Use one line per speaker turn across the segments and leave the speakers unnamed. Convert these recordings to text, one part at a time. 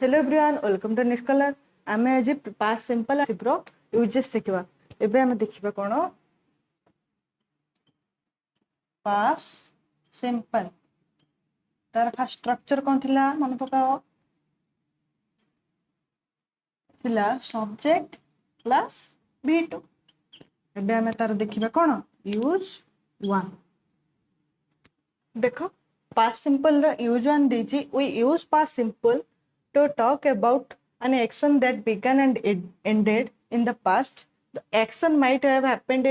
Hello everyone welcome to NextScholar। आमे आज past simple pro uses देखिबा। एबे आमे देखिबा कोन पास्ट सिंपल तार फर्स्ट स्ट्रक्चर कोन थिला मन पकाओ थिला सब्जेक्ट प्लस B2। एबे आमे तार देखिबा कोन यूज 1। देखो पास्ट सिंपल रो यूज 1 देछि we use past simple to talk about an action that began and ended in the past. The action might have happened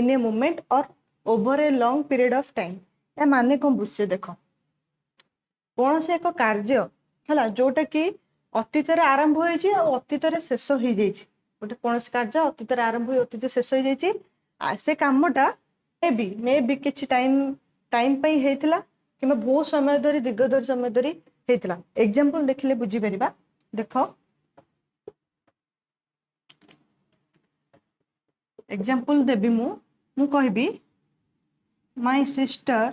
in a moment or over a long period of time. ए माने कोन बुझे देखो कोन से एक कार्य हला जोटा कि अतीत रे आरंभ होई छि और अतीत रे शेष होई जाई छि। गोटे कोन से कार्य अतीत रे आरंभ होई अतीत शेष होई जाई छि। आ से कामटा मे बी किछि टाइम पई हेतिला किमा बहुत समय धरि दीर्घ धरि समय धरि हेतिला। एग्जांपल देखले बुझी परिबा। देखो एग्जांपल देबी मु कहबी my sister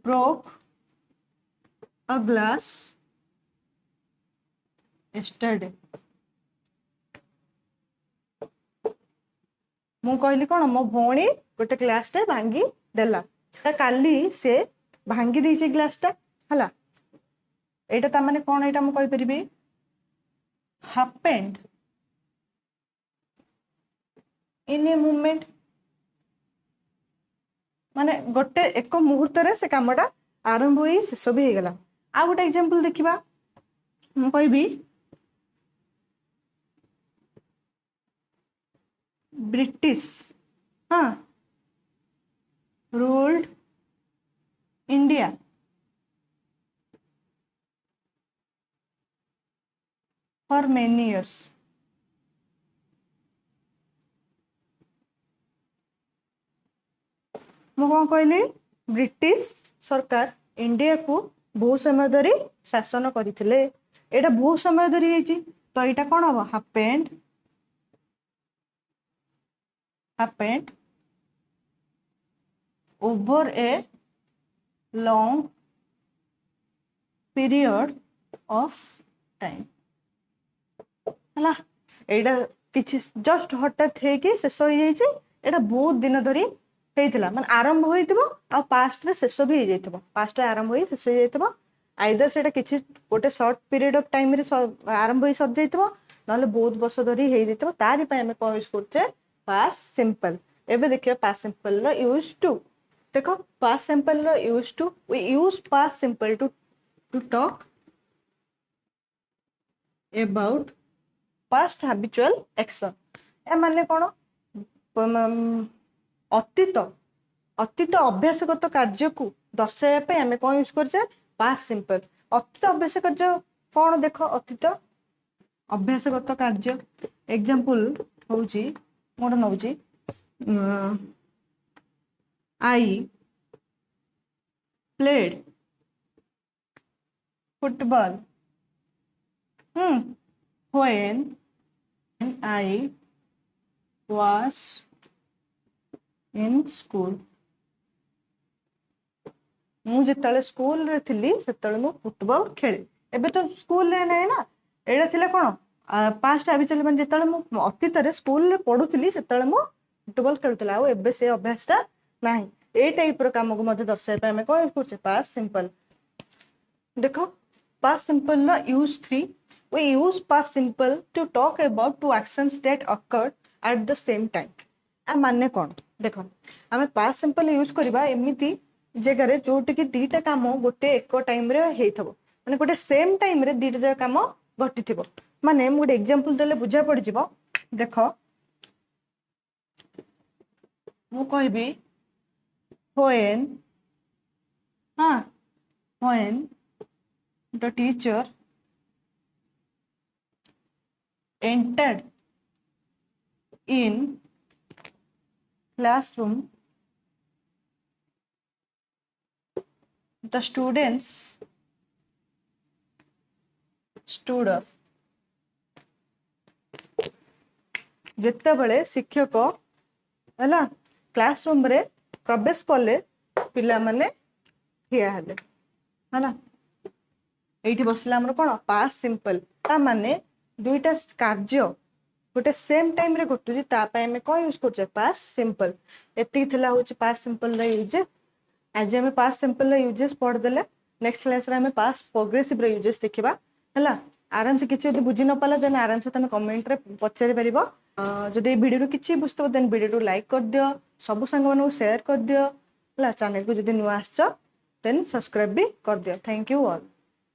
broke a glass yesterday। मु कहली कोन मो भौणी गोटे ग्लास टे भांगी देला काली से भांगी दी ग्लास टा हला एटा ता माने कोन एटा मु कहि परिबी happened in a moment माने गोटे एक मुहूर्त रे से कामटा आरंभ होई शेष भी हे गेला। आ गोटे एग्जांपल देखिबा मु कहबी British ruled India for many years। मु कौन कहली ब्रिटिश सरकार इंडिया को बहुत समय धरी शासन करथिले। एटा बहुत समय धरी हेची तो एटा कोन हो happened over a long period of time हला एटा किछि जस्ट हठात हे कि शेष होई जाई छि। एटा बहुत दिन धरी हेतिला माने आरंभ होइतबो आ पास्ट रे शेष भी हे जाइतबो। पास्ट रे आरंभ होई शेष हो जाइतबो आइदर सेटा किछि गोटे शॉर्ट पीरियड ऑफ टाइम रे आरंभ होई सब जाइतबो नले बहुत वर्ष धरी हे जाइतबो। तारि पय हमें कोन यूज करछे पास्ट सिंपल। एबे देखियो पास्ट सिंपल रो यूज टू। देखो पास्ट सिंपल रो use two we use past simple to talk about past habitual action. ए माने कोन अतीत अभ्यासगत कार्य को दर्शाया पे हमें कोन यूज करछे पास्ट सिंपल। अतीत अभ्यास कार्य कोन देखो अतीत अभ्यासगत कार्य एग्जांपल होउची मोर नउची I played football when I was in school। मु जेतले स्कूल रे थिली सेतले मु फुटबॉल खेले। एबे तो स्कूल रे नै ना एडा थिला कोन पास्ट हैबिचुअल माने जेतले मु अतीत रे स्कूल रे पढुथिली सेतले मु फुटबॉल खेलुतला। आ एबे से अभ्यासटा नाही ए टाइप रो काम को मध्ये दर्शाय पे हमें कोन यूज करछे पास्ट सिंपल। देखो पास्ट सिंपल नो use 3 we use past simple to talk about two actions that occurred at the same time। आ माने कोन देखो हमें पास्ट सिंपल यूज करबा एमिति जगह रे जोटी कि दीटा काम गोटे एक टाइम रे हेथबो माने गोटे सेम टाइम रे दीटा जगह काम घटिथिबो। माने मु गोटे एग्जांपल देले बुझा पड़ जिवो। देखो मु कहबी when the teacher entered in classroom the students stood up। जेते बळे शिक्षक हला क्लासरूम रे प्रवेश कले पिला माने ठिया हले हला एठी बसला हमर कोन पास्ट सिंपल ता माने दुईटा कार्य गोटे सेम टाइम रे घटुची ता पय हमें कोन यूज करछे पास्ट सिंपल एति थिला होची पास्ट सिंपल रे यूज आज हमें पास्ट सिंपल रे यूजेस पढ़ देले नेक्स्ट क्लास रे हमें पास्ट प्रोग्रेसिव रे यूजेस देखिबा हला आराम से किछि यदि बुझी न पाला देन आराम से तमे कमेंट रे पचारि परिबो जदि वीडियो रो किछि बुझतबो देन वीडियो रो लाइक कर दियो सब संग मानको शेयर कर दियो हला चैनल को जदि नुआ आछो देन सब्सक्राइब भी कर दियो थैंक यू ऑल।